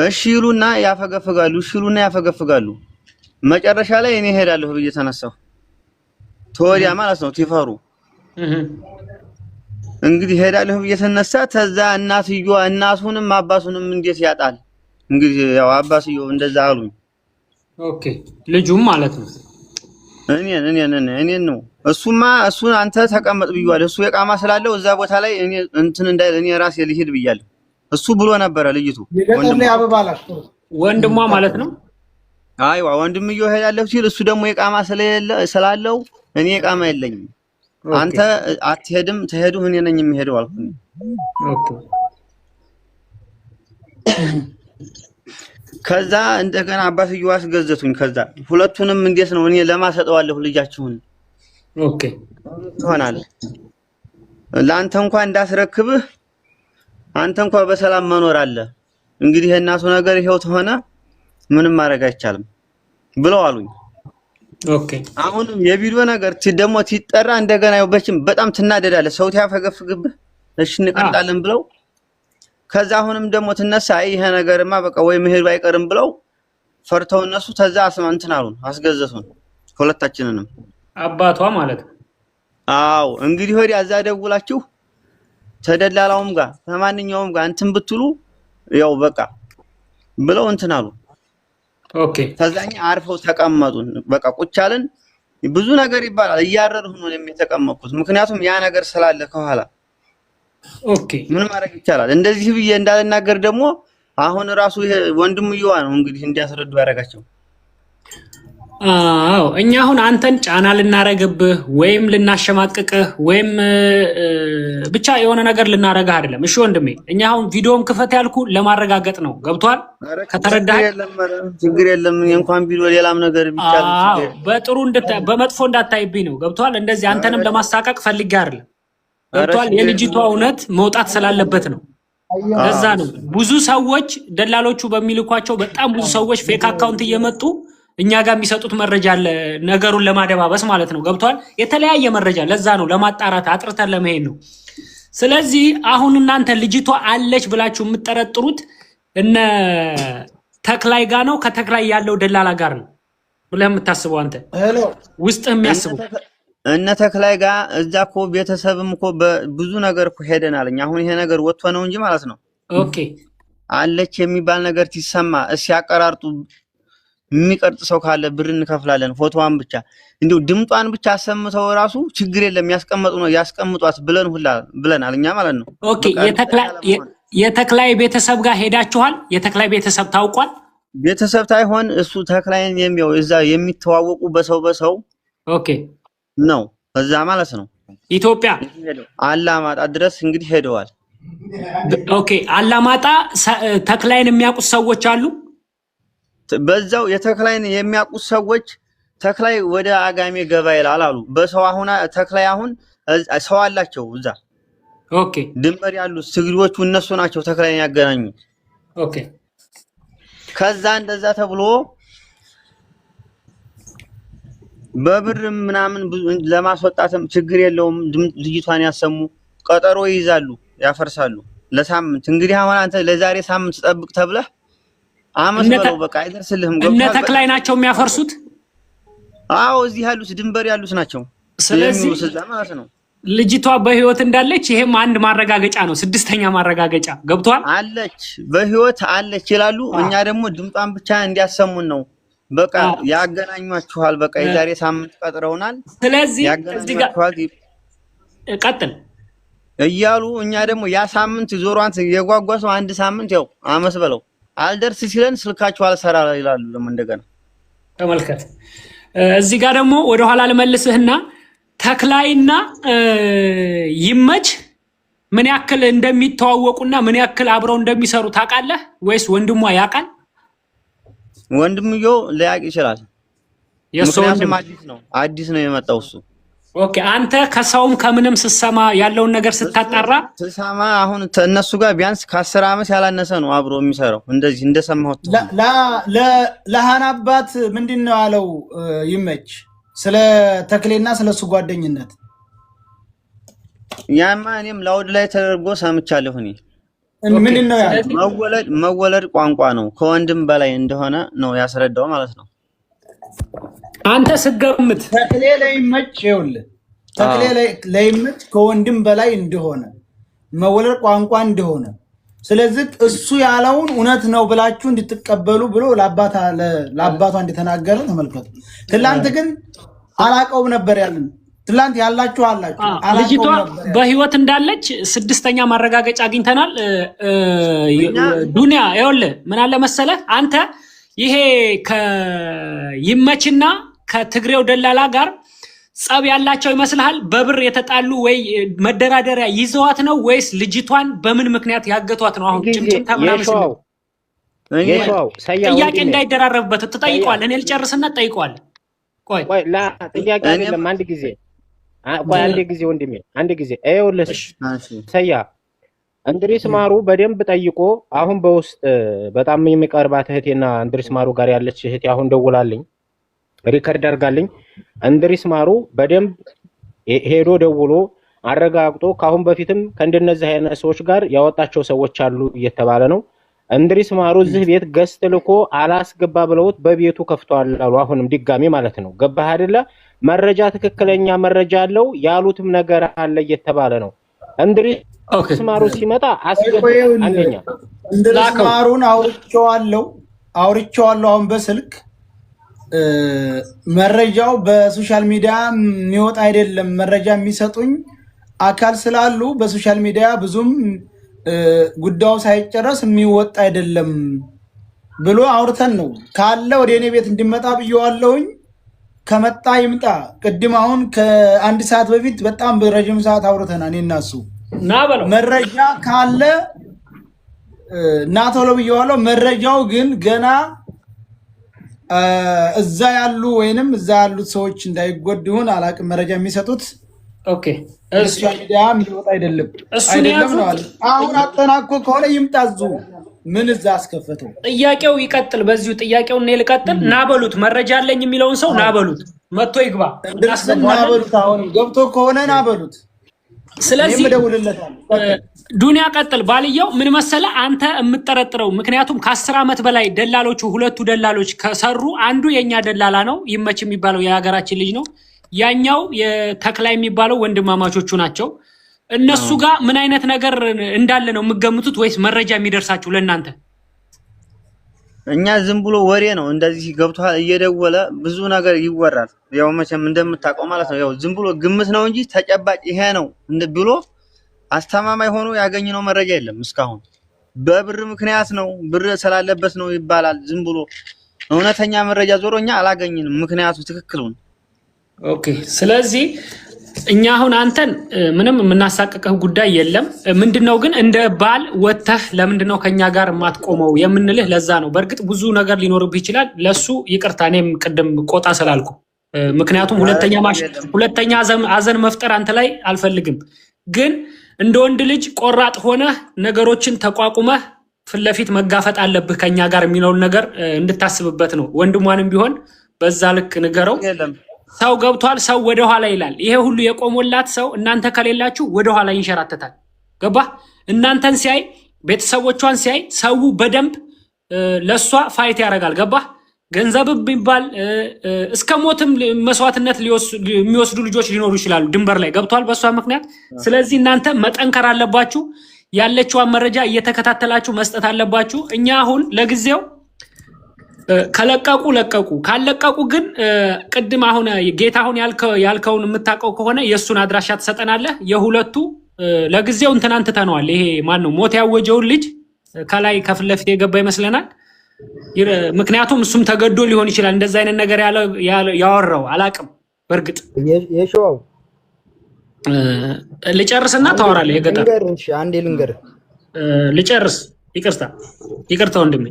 እሺ ይሉና ያፈገፍጋሉ እሺ ይሉና ያፈገፍጋሉ መጨረሻ ላይ እኔ ሄዳለሁ ብዬ ተነሳሁ ተወዲያ ማለት ነው ትፈሩ እንግዲህ ሄዳለሁ ብዬ ተነሳ ተዛ እናትየዋ እናቱንም አባቱንም እንዴት ያጣል እንግዲህ ያው አባስየው እንደዛ አሉኝ ኦኬ ልጁም ማለት ነው እኔ ነው እሱን አንተ ተቀመጥ ብዬዋለሁ እሱ የቃማ ስላለው እዛ ቦታ ላይ እኔ እንትን እንዳይል እኔ ራሴ ልሂድ ብያለሁ እሱ ብሎ ነበር ልጅቱ ወንድሟ ማለት ነው አይዋ ወንድምየው ሄዳለሁ ሲል እሱ ደግሞ የቃማ ስላለው እኔ የቃማ የለኝም አንተ አትሄድም ተሄዱ እኔ ነኝ የሚሄደው አልኩኝ ኦኬ ከዛ እንደገና አባትየው አስገዘቱኝ ከዛ ሁለቱንም እንዴት ነው እኔ ለማሰጠዋለሁ ልጃችሁን ኦኬ ሆናል ላንተ እንኳን እንዳስረክብህ አንተ እንኳን በሰላም መኖር አለ እንግዲህ እናቱ ነገር ይሄው ተሆነ ምንም ማድረግ አይቻልም ብለው አሉኝ ኦኬ አሁንም የቪዲዮ ነገር ደግሞ ትጠራ እንደገና ይወበችም በጣም ትናደዳለ ሰው ያፈገፍግብህ እሺ እንቀጣለን ብለው ከዛ አሁንም ደግሞ ትነሳ ይሄ ነገርማ በቃ ወይ መሄድ ባይቀርም ብለው ፈርተው እነሱ ተዛ አስማንተን አሉን አስገዘቱን ሁለታችንንም አባቷ ማለት ነው አው እንግዲህ ወዲያ አዛ ደውላችሁ ተደላላውም ጋር ከማንኛውም ጋር እንትን ብትሉ ያው በቃ ብለው እንትን አሉ ኦኬ ተዛኛ አርፈው ተቀመጡን በቃ ቁጫልን ብዙ ነገር ይባላል እያረርሁ ነው የሚተቀመጡት ምክንያቱም ያ ነገር ስላለ ከኋላ ኦኬ ምን ማድረግ ይቻላል እንደዚህ ብዬ እንዳልናገር ደግሞ አሁን ራሱ ወንድምየዋ ነው እንግዲህ እንዲያስረዱ ያረጋቸው አዎ እኛ አሁን አንተን ጫና ልናረግብህ ወይም ልናሸማቅቅህ ወይም ብቻ የሆነ ነገር ልናረጋህ አይደለም እሺ ወንድሜ እኛ አሁን ቪዲዮም ክፈት ያልኩ ለማረጋገጥ ነው ገብቷል ከተረዳህ ችግር የለም እንኳን ቪዲዮ ሌላም ነገር ቢቻል በጥሩ በመጥፎ እንዳታይብኝ ነው ገብቷል እንደዚህ አንተንም ለማሳቀቅ ፈልጌ አይደለም ገብቷል የልጅቷ እውነት መውጣት ስላለበት ነው ለዛ ነው ብዙ ሰዎች ደላሎቹ በሚልኳቸው በጣም ብዙ ሰዎች ፌክ አካውንት እየመጡ እኛ ጋር የሚሰጡት መረጃ አለ ነገሩን ለማደባበስ ማለት ነው ገብቷል የተለያየ መረጃ ለዛ ነው ለማጣራት አጥርተን ለመሄድ ነው ስለዚህ አሁን እናንተ ልጅቷ አለች ብላችሁ የምትጠረጥሩት እነ ተክላይ ጋር ነው ከተክላይ ያለው ደላላ ጋር ነው ብለህ የምታስበው አንተ ውስጥህ የሚያስበው እነ ተክላይ ጋር እዛኮ ቤተሰብም እኮ ብዙ ነገር እኮ ሄደናልኝ አሁን ይሄ ነገር ወጥቶ ነው እንጂ ማለት ነው ኦኬ አለች የሚባል ነገር ሲሰማ ሲያቀራርጡ የሚቀርጥ ሰው ካለ ብር እንከፍላለን ፎቶዋን ብቻ እንዴው ድምጧን ብቻ አሰምተው ራሱ ችግር የለም ያስቀምጡ ነው ያስቀምጧት ብለናል እኛ ማለት ነው ኦኬ የተክላይ ቤተሰብ ጋር ሄዳችኋል የተክላይ ቤተሰብ ታውቋል ቤተሰብ ታይሆን እሱ ተክላይን የሚያው እዛ የሚተዋወቁ በሰው ኦኬ ነው እዛ ማለት ነው ኢትዮጵያ አላማጣ ድረስ እንግዲህ ሄደዋል ኦኬ አላማጣ ተክላይን የሚያውቁ ሰዎች አሉ በዛው የተክላይን የሚያውቁ ሰዎች ተክላይ ወደ አጋሜ ገባ ይላል አሉ በሰው አሁን ተክላይ አሁን ሰው አላቸው እዛ ኦኬ ድንበር ያሉ ስግሪዎቹ እነሱ ናቸው ተክላይን ያገናኙ ኦኬ ከዛ እንደዛ ተብሎ በብር ምናምን ለማስወጣትም ችግር የለውም ልጅቷን ያሰሙ ቀጠሮ ይይዛሉ ያፈርሳሉ ለሳምንት እንግዲህ አሁን አንተ ለዛሬ ሳምንት ተጠብቅ ተብለህ አመት በለው በቃ አይደርስልህም እነ ተክላይ ናቸው የሚያፈርሱት አዎ እዚህ ያሉት ድንበር ያሉት ናቸው ስለዚህ ማለት ነው ልጅቷ በህይወት እንዳለች ይሄም አንድ ማረጋገጫ ነው ስድስተኛ ማረጋገጫ ገብቷል አለች በህይወት አለች ይላሉ እኛ ደግሞ ድምጧን ብቻ እንዲያሰሙን ነው በቃ ያገናኙአችኋል በቃ የዛሬ ሳምንት ቀጥረውናል ስለዚህ እዚህ ጋር ቀጥል እያሉ እኛ ደግሞ ያ ሳምንት ዞሯን የጓጓሰው አንድ ሳምንት ያው አመስ በለው አልደርስ ሲለን ስልካቸው አልሰራ ይላሉ ደግሞ እንደገና ተመልከት እዚህ ጋር ደግሞ ወደ ኋላ ልመልስህና ተክላይና ይመች ምን ያክል እንደሚተዋወቁና ምን ያክል አብረው እንደሚሰሩ ታውቃለህ ወይስ ወንድሟ ያውቃል ወንድምየው ሊያውቅ ይችላል የሶንድም አዲስ ነው የመጣው እሱ ኦኬ አንተ ከሰውም ከምንም ስትሰማ ያለውን ነገር ስታጣራ ተሰማ አሁን እነሱ ጋር ቢያንስ ከ10 አመት ያላነሰ ነው አብሮ የሚሰራው እንደዚህ እንደሰማሁት ለሃናባት ምንድነው ያለው ይመች ስለ ተክሌና ስለሱ ጓደኝነት ያማ እኔም ላውድ ላይ ተደርጎ ሰምቻለሁ እኔ ምን ነው ያለው? መወለድ ቋንቋ ነው ከወንድም በላይ እንደሆነ ነው ያስረዳው ማለት ነው። አንተ ስገምት ተክሌ ለይመች ይኸውልህ፣ ተክሌ ለይመች ከወንድም በላይ እንደሆነ መወለድ ቋንቋ እንደሆነ፣ ስለዚህ እሱ ያለውን እውነት ነው ብላችሁ እንድትቀበሉ ብሎ ለአባቷ እንደተናገረ ተመልከቱ። ትላንት ግን አላቀውም ነበር ያለን። ትላንት ያላችሁ አላችሁ ልጅቷ በህይወት እንዳለች 6ኛ ማረጋገጫ አግኝተናል። ዱንያ ይኸውልህ ምን አለ መሰለህ አንተ ይሄ ከይመችና ከትግሬው ደላላ ጋር ጸብ ያላቸው ይመስልሃል? በብር የተጣሉ ወይ መደራደሪያ ይዘዋት ነው ወይስ ልጅቷን በምን ምክንያት ያገቷት ነው? አሁን ጭምጭምታ ምናምን ጥያቄ እንዳይደራረብበት ትጠይቀዋለህ። እኔ ልጨርስና ትጠይቀዋለህ። ቆይ ጥያቄ አይደለም። አንድ ጊዜ ወንድሜ አንድ ጊዜ ይኸውልህ ሰያ እንድሪስ ማሩ በደንብ ጠይቆ አሁን በውስጥ በጣም የሚቀርባት እህቴና እንድሪስ ማሩ ጋር ያለች እህቴ አሁን ደውላልኝ ሪከርድ አድርጋልኝ እንድሪስ ማሩ በደንብ ሄዶ ደውሎ አረጋግጦ ካሁን በፊትም ከእንደነዚህ አይነት ሰዎች ጋር ያወጣቸው ሰዎች አሉ እየተባለ ነው። እንድሪስ ማሩ እዚህ ቤት ገስት ልኮ አላስገባ ብለውት በቤቱ ከፍቷል አሉ። አሁንም ድጋሚ ማለት ነው። ገባህ አይደለ? መረጃ ትክክለኛ መረጃ አለው ያሉትም ነገር አለ እየተባለ ነው። እንድሪስ ማሩ ሲመጣ አስገባ አንደኛ እንድሪስ ማሩን አውርቼዋለሁ አሁን በስልክ መረጃው በሶሻል ሚዲያ የሚወጣ አይደለም። መረጃ የሚሰጡኝ አካል ስላሉ በሶሻል ሚዲያ ብዙም ጉዳዩ ሳይጨረስ የሚወጣ አይደለም ብሎ አውርተን ነው ካለ ወደ እኔ ቤት እንዲመጣ ብየዋለሁኝ። ከመጣ ይምጣ። ቅድም አሁን ከአንድ ሰዓት በፊት በጣም በረጅም ሰዓት አውርተናል እኔ እና እሱ። መረጃ ካለ እና ቶሎ ብየዋለሁ። መረጃው ግን ገና እዛ ያሉ ወይንም እዛ ያሉት ሰዎች እንዳይጎዱ ይሁን አላቅም። መረጃ የሚሰጡት ኦኬ ሶሻል ሚዲያ የሚወጣ አይደለም ነው አለ። አሁን አጠናቆ ከሆነ ይምጣዙ። ምን እዛ አስከፈተው? ጥያቄው ይቀጥል። በዚሁ ጥያቄውን እኔ ልቀጥል። ናበሉት መረጃ አለኝ የሚለውን ሰው ናበሉት፣ መጥቶ ይግባ። ናበሉት። አሁን ገብቶ ከሆነ ናበሉት። ስለዚህ ዱንያ ቀጥል። ባልየው ምን መሰለ አንተ የምጠረጥረው ምክንያቱም ከ10 ዓመት በላይ ደላሎቹ ሁለቱ ደላሎች ከሰሩ አንዱ የኛ ደላላ ነው ይመች የሚባለው የሀገራችን ልጅ ነው። ያኛው የተክላይ የሚባለው ወንድማማቾቹ ናቸው። እነሱ ጋር ምን አይነት ነገር እንዳለ ነው የምገምቱት ወይስ መረጃ የሚደርሳችሁ ለእናንተ? እኛ ዝም ብሎ ወሬ ነው እንደዚህ ገብቷል እየደወለ ብዙ ነገር ይወራል። ያው መቼም እንደምታውቀው ማለት ነው። ያው ዝም ብሎ ግምት ነው እንጂ ተጨባጭ ይሄ ነው ብሎ አስተማማኝ ሆኖ ያገኘነው መረጃ የለም እስካሁን። በብር ምክንያት ነው ብር ስላለበት ነው ይባላል። ዝም ብሎ እውነተኛ መረጃ ዞሮኛ አላገኘንም ምክንያቱ ትክክሉን። ኦኬ ስለዚህ እኛ አሁን አንተን ምንም የምናሳቀቀው ጉዳይ የለም። ምንድነው ግን እንደ ባል ወተህ ለምንድነው ከኛ ጋር የማትቆመው የምንልህ ለዛ ነው። በእርግጥ ብዙ ነገር ሊኖርብህ ይችላል። ለሱ ይቅርታ እኔም ቅድም ቆጣ ስላልኩ ምክንያቱም ሁለተኛ አዘን መፍጠር አንተ ላይ አልፈልግም። ግን እንደ ወንድ ልጅ ቆራጥ ሆነህ ነገሮችን ተቋቁመህ ፊት ለፊት መጋፈጥ አለብህ ከኛ ጋር የሚለውን ነገር እንድታስብበት ነው። ወንድሟንም ቢሆን በዛ ልክ ንገረው። ሰው ገብቷል፣ ሰው ወደ ኋላ ይላል። ይሄ ሁሉ የቆሞላት ሰው እናንተ ከሌላችሁ ወደ ኋላ ይንሸራተታል። ገባህ? እናንተን ሲያይ ቤተሰቦቿን ሲያይ ሰው በደንብ ለሷ ፋይት ያደርጋል። ገባህ? ገንዘብ ቢባል እስከ ሞትም መስዋዕትነት የሚወስዱ ልጆች ሊኖሩ ይችላሉ ድንበር ላይ ገብቷል በሷ ምክንያት። ስለዚህ እናንተ መጠንከር አለባችሁ። ያለችዋን መረጃ እየተከታተላችሁ መስጠት አለባችሁ። እኛ አሁን ለጊዜው ከለቀቁ ለቀቁ፣ ካልለቀቁ ግን ቅድም አሁን ጌታ አሁን ያልከውን የምታውቀው ከሆነ የሱን አድራሻ ትሰጠናለህ። የሁለቱ ለጊዜው እንትናን ትተነዋል። ይሄ ማን ነው ሞት ያወጀውን ልጅ ከላይ ከፊት ለፊት የገባ ይመስለናል። ምክንያቱም እሱም ተገዶ ሊሆን ይችላል እንደዛ አይነት ነገር ያወራው አላቅም። በእርግጥ የሸዋው ልጨርስና ታወራለህ። የገጠር አንዴ ልንገር ልጨርስ። ይቅርታ ወንድሜ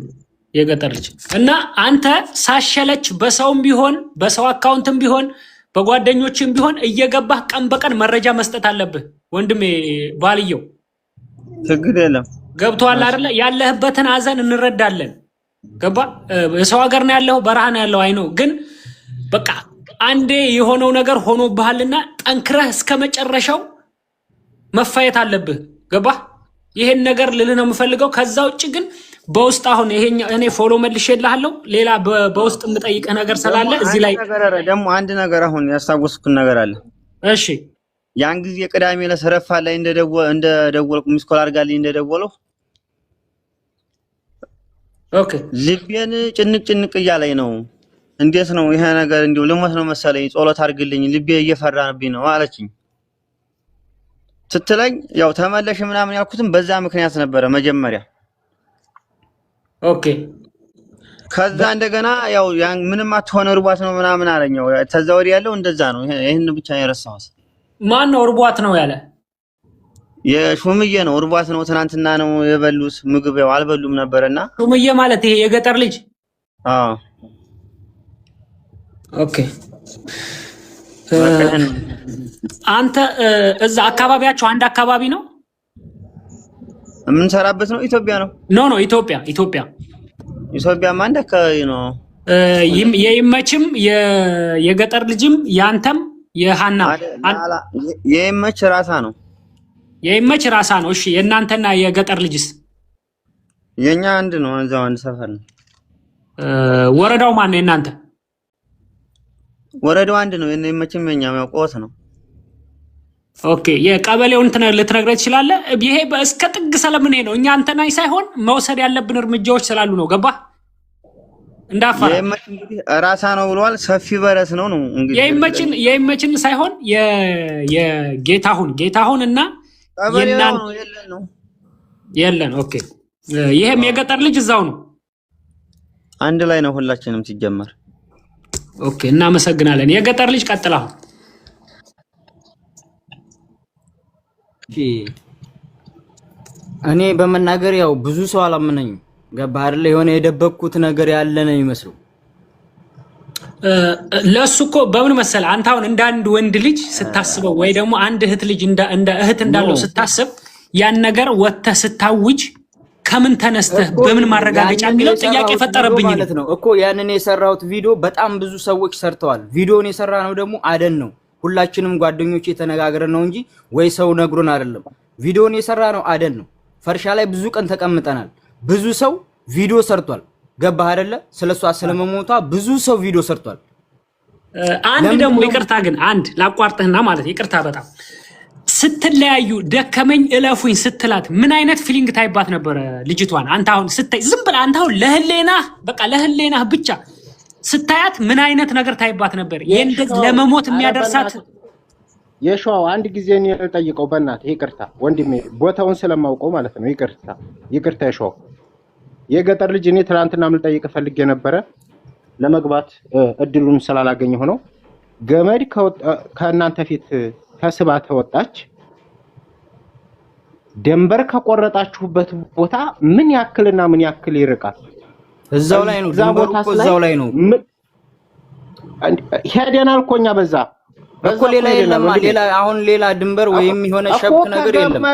የገጠር ልጅ እና አንተ ሳሸለች በሰውም ቢሆን በሰው አካውንትም ቢሆን በጓደኞችም ቢሆን እየገባህ ቀን በቀን መረጃ መስጠት አለብህ ወንድሜ። ባልየው ችግር የለም ገብቶሃል አይደለ? ያለህበትን ሀዘን እንረዳለን። ገባ? በሰው ሀገር ነው ያለው፣ በረሃ ነው ያለው። አይኖ ግን በቃ አንዴ የሆነው ነገር ሆኖብሃልና ጠንክረህ እስከ መጨረሻው መፋየት አለብህ። ገባ? ይሄን ነገር ልል ነው የምፈልገው። ከዛ ውጭ ግን በውስጥ አሁን ይሄኛ እኔ ፎሎ መልሼልሃለሁ። ሌላ በውስጥ የምጠይቅህ ነገር ስላለ እዚህ ላይ ደግሞ አንድ ነገር አሁን ያስታወስኩት ነገር አለ። እሺ ያን ጊዜ ቅዳሜ ለሰረፋ ላይ እንደደወልኩ ሚስኮል አድርጋልኝ እንደደወለው ኦኬ ልቤን ጭንቅ እያለኝ ነው። እንዴት ነው ይሄ ነገር? እንዲሁ ልሞት ነው መሰለኝ፣ ጸሎት አድርግልኝ ልቤ እየፈራብኝ ነው አለችኝ ስትለኝ፣ ያው ተመለሽ ምናምን ያልኩትም በዛ ምክንያት ነበረ መጀመሪያ። ኦኬ ከዛ እንደገና ያው ያን ምንም አትሆነ ርቧት ነው ምናምን አለኝ። ተዛ ወዲያ ያለው እንደዛ ነው። ይሄን ብቻ የረሳሁት። ማን ነው ርቧት ነው ያለ? የሹምዬ ነው ርቧት ነው። ትናንትና ነው የበሉት ምግብ ያው አልበሉም ነበርና። ሹምዬ ማለት ይሄ የገጠር ልጅ? አዎ ኦኬ። አንተ እዛ አካባቢያቸው አንድ አካባቢ ነው የምንሰራበት? ነው ኢትዮጵያ ነው? ኖ ኢትዮጵያ አንድ አካባቢ ነው። የይመችም የገጠር ልጅም ያንተም የሃና የይመች ራሳ ነው። የይመች ራሳ ነው። እሺ የእናንተና የገጠር ልጅስ? የኛ አንድ ነው፣ እዛው አንድ ሰፈር ነው። ወረዳው ማን ነው የእናንተ? ወረዳው አንድ ነው። የይመችም የኛም ያው ቆት ነው። ኦኬ የቀበሌውን ልትነግረኝ ትችላለህ? ይሄ እስከ ጥግ ስለምን ነው እኛ አንተና ሳይሆን መውሰድ ያለብን እርምጃዎች ስላሉ ነው። ገባህ? እንዳፋራ የይመች እንግዲህ ራሳ ነው ብሏል። ሰፊ በረስ ነው እንግዲህ የይመችን ሳይሆን የጌታሁን እና የለን። ኦኬ ይሄም የገጠር ልጅ እዛው ነው፣ አንድ ላይ ነው ሁላችንም ሲጀመር። ኦኬ እናመሰግናለን። የገጠር ልጅ ቀጥላ። እኔ በመናገር ያው ብዙ ሰው አላመነኝም። ገባህ አይደለ? የሆነ የደበቅኩት ነገር ያለ ነው የሚመስለው። ለሱ እኮ በምን መሰለ አንተ አሁን እንደ አንድ ወንድ ልጅ ስታስበው ወይ ደግሞ አንድ እህት ልጅ እንደ እህት እንዳለው ስታስብ ያን ነገር ወጥተህ ስታውጅ ከምን ተነስተህ በምን ማረጋገጫ የሚለው ጥያቄ ፈጠረብኝ ማለት ነው እኮ። ያንን የሰራሁት ቪዲዮ በጣም ብዙ ሰዎች ሰርተዋል። ቪዲዮን የሰራ ነው ደግሞ አደን ነው። ሁላችንም ጓደኞቼ የተነጋገረን ነው እንጂ ወይ ሰው ነግሮን አይደለም። ቪዲዮን የሰራ ነው አደን ነው። ፈርሻ ላይ ብዙ ቀን ተቀምጠናል። ብዙ ሰው ቪዲዮ ሰርቷል። ገባህ አይደለ? ስለሷ ስለመሞቷ ብዙ ሰው ቪዲዮ ሰርቷል። አንድ ደግሞ ይቅርታ ግን አንድ ላቋርጥህና ማለት ይቅርታ፣ በጣም ስትለያዩ ደከመኝ እለፉኝ ስትላት ምን አይነት ፊሊንግ ታይባት ነበረ ልጅቷን? አንተ አሁን ስታይ ዝም ብለህ አንተ አሁን ለህሌናህ ብቻ ስታያት ምን አይነት ነገር ታይባት ነበር? እንደዚህ ለመሞት የሚያደርሳት የሸዋው አንድ ጊዜ እኔ ልጠይቀው በእናትህ ይቅርታ ወንድሜ፣ ቦታውን ስለማውቀው ማለት ነው። ይቅርታ የሸዋው የገጠር ልጅ እኔ ትናንትና ልጠይቅ ፈልጌ ነበረ ለመግባት እድሉን ስላላገኘሁ ነው። ገመድ ከእናንተ ፊት ተስባ ተወጣች። ደንበር ከቆረጣችሁበት ቦታ ምን ያክልና ምን ያክል ይርቃል? እዛው ላይ ነው። ደንበሩ እኮ እዛው ላይ ነው። ሄደናል እኮ እኛ በዛ እኮ ሌላ የለም። ሌላ ድንበር ወይም የሆነ ሸብክ ነገር የለም።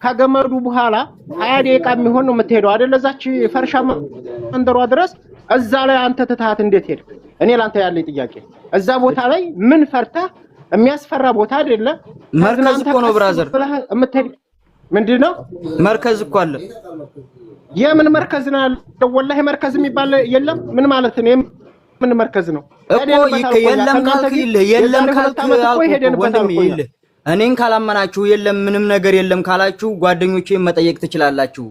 ከገመዱ በኋላ 20 ደቂቃ የሚሆን ነው የምትሄደው አይደል? እዛች ፈርሻ መንደሯ ድረስ እዛ ላይ አንተ ትተሃት እንዴት ሄድክ? እኔ ላንተ ያለኝ ጥያቄ እዛ ቦታ ላይ ምን ፈርተህ? የሚያስፈራ ቦታ አይደለ? መርከዝ እኮ ነው ብራዘር። ምንድነው መርከዝ እኮ አለ። የምን መርከዝ ነው ያለው? ወላሂ መርከዝ የሚባል የለም። ምን ማለት ነው? ምን መርከዝ ነው እኮ? የለም ካልክ የለም ካልክ ወንድሜ ይልህ እኔን ካላመናችሁ የለም ምንም ነገር የለም ካላችሁ ጓደኞቼን መጠየቅ ትችላላችሁ።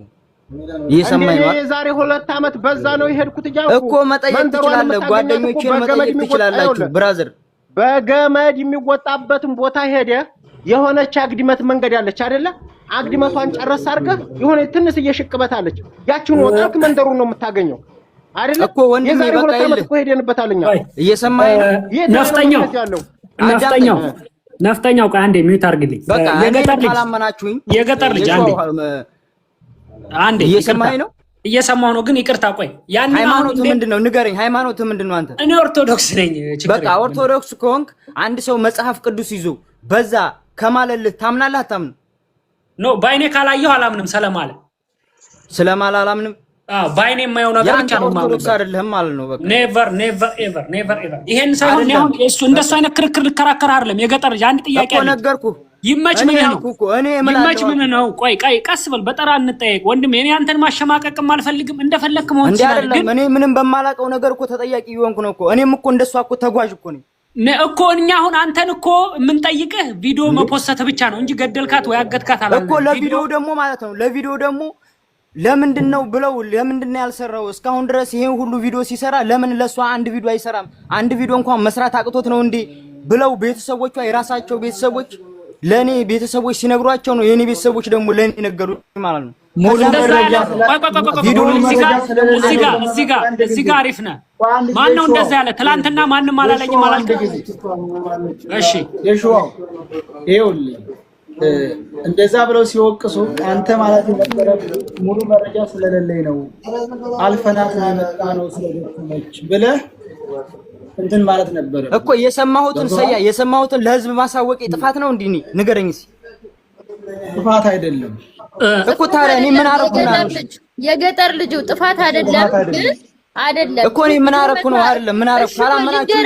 እየሰማኝ ነው። የዛሬ 2 ዓመት በዛ ነው የሄድኩት እኮ መጠየቅ ትችላለህ። ጓደኞቼን መጠየቅ ትችላላችሁ ብራዘር። በገመድ የሚወጣበትን ቦታ ሄደ የሆነች አግድመት መንገድ ያለች አይደለ? አግድመቷን ጨረስ አድርገህ የሆነ ትንሽ እየሽቅበት አለች። ያቺን ወጣክ መንደሩን ነው የምታገኘው አይደለ? እኮ ወንድሜ በቃ ይልህ እኮ ሄደንበታልኛ። እየሰማኝ ነው። ነፍጠኛው ቆይ አንዴ ሚውት አድርግልኝ። በቃ የገጠር ልጅ ካላመናችሁኝ የገጠር ልጅ አንዴ እየሰማኝ ነው። እየሰማሁ ነው ግን ይቅርታ ቆይ ያን ሃይማኖት ምንድነው ንገረኝ። ሃይማኖት ምንድነው አንተ? እኔ ኦርቶዶክስ ነኝ። በቃ ኦርቶዶክስ ከሆንክ አንድ ሰው መጽሐፍ ቅዱስ ይዞ በዛ ከማለልህ ታምናለህ አታምንም? ኖ ባይኔ ካላየሁ አላምንም። ስለማለ አላምንም። ባይኔ የማየው ነገር ብቻ ነው። ኦርቶዶክስ አይደለህም ማለት ነው። በቃ ኔቨር ኤቨር ይሄን ሳይሆን እሱ እንደሱ አይነት ክርክር ልከራከር አይደለም። የገጠር ልጅ አንድ ጥያቄ አለ እኮ ነገርኩህ። ይመች ምን ነው ይመች ምን ነው? ቆይ ቀስ በል በጠራ እንጠየቅ ወንድሜ። እኔ አንተን ማሸማቀቅም አልፈልግም፣ እንደፈለክ መሆን ትችላለህ። ግን እኔ ምንም በማላውቀው ነገር እኮ ተጠያቂ ይሆንኩ ነው እኮ። እኔም እኮ እንደሷ እኮ ተጓዥ እኮ ነኝ እኮ። እኛ አሁን አንተን እኮ የምንጠይቅህ ቪዲዮ መፖሰት ብቻ ነው እንጂ ገደልካት ወይ አገድካት አላልንም እኮ። ለቪዲዮ ደግሞ ማለት ነው ለቪዲዮ ደግሞ ለምንድነው ብለው ለምንድነው ያልሰራው እስካሁን ድረስ? ይሄን ሁሉ ቪዲዮ ሲሰራ ለምን ለሷ አንድ ቪዲዮ አይሰራም? አንድ ቪዲዮ እንኳን መስራት አቅቶት ነው እንዴ ብለው ቤተሰቦቿ የራሳቸው ቤተሰቦች ለኔ ቤተሰቦች ሲነግሯቸው ነው የኔ ቤተሰቦች ደግሞ ለኔ ነገሩኝ ማለት ነው። ሙሉ መረጃ ቪዲዮ እዚህ ጋር አሪፍ ነህ። ማን ነው እንደዛ ያለ? ትላንትና ማንንም አላለኝም አላልከኝ? እሺ የሽዋው ይኸውልህ እንደዛ ብለው ሲወቅሱ አንተ ማለት የነበረ ሙሉ መረጃ ስለሌለኝ ነው አልፈናት ነው የመጣ ነው ስለደከመች ብለህ እንትን ማለት ነበር እኮ። የሰማሁትን ለህዝብ ማሳወቅ ጥፋት ነው እንዴ? ንገረኝ እስኪ። ጥፋት አይደለም እኮ። ታዲያ እኔ ምን አደረኩና ነው? የገጠር ልጅ ጥፋት አይደለም እኮ። እኔ ምን አደረኩ ነው? አይደለም ምን አደረኩ? ካላመናችሁ